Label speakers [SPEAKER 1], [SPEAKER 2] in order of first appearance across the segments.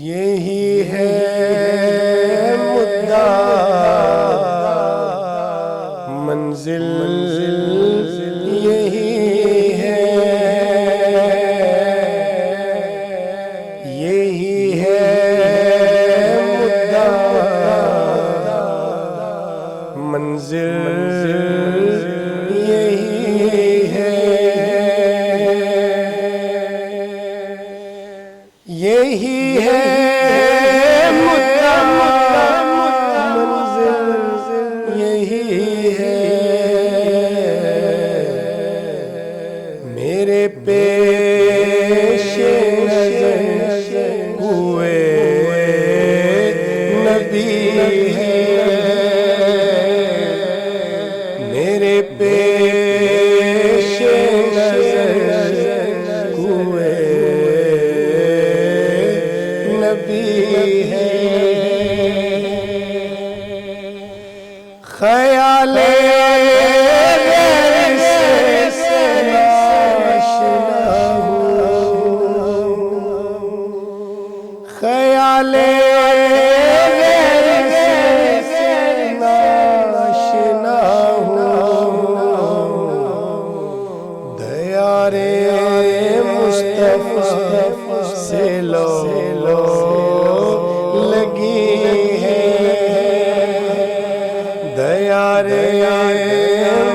[SPEAKER 1] یہی ہے مدعا منزل یہی ہے، یہی ہے مدعا منزل یہی ہے، یہی ہے منزل یہی ہے، میرے پیش نظر ہوئے نبی ہے، میرے پیش نظر ہوئے نبی ہے، خیال غیر سے ناشنا ہوں، خیال غیر سے ناشنا ہوں، دیار مصطفیٰ سے لو لگی ہے، دیار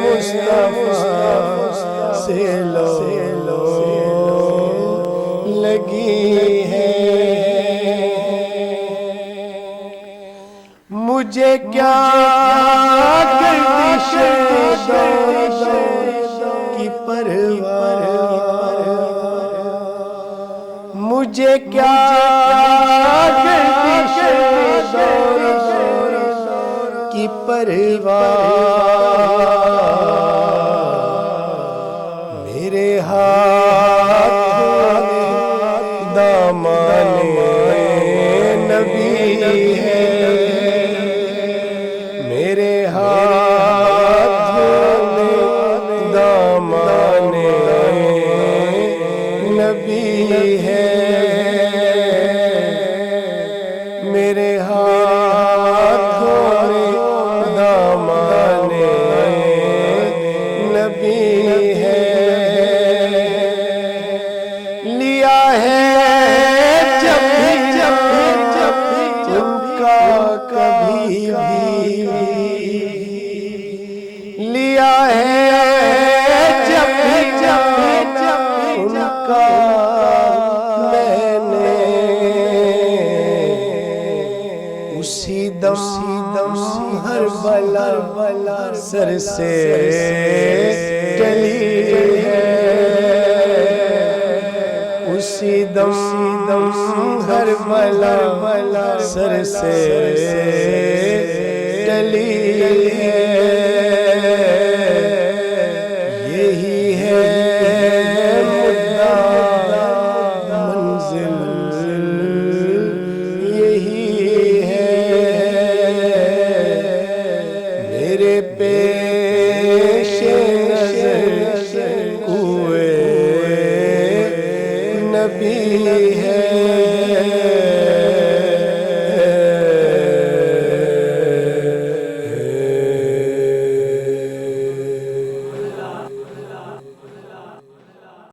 [SPEAKER 1] مصطفیٰ سے لو لگی ہے، مجھے کیا گردش کی پرواہ، مجھے کیا گردش کی پرواہ، میرے ہاتھ دامان نبی ہے، میرے ہاتھ دامان نبی ہے، میرے ہاتھوں میں دامان نبی ہے، لیا ہے جب ان کا کبھی بھی، لیا ہے جب ان کا میں نے، اسی دم ہر بلا سر سے ٹلی ہے، اسی دم ہر بلا سر سے ٹلی ہے، یہی ہے مدعا منزل یہی ہے، میرے پیش نظر ہوئے نبی ہے،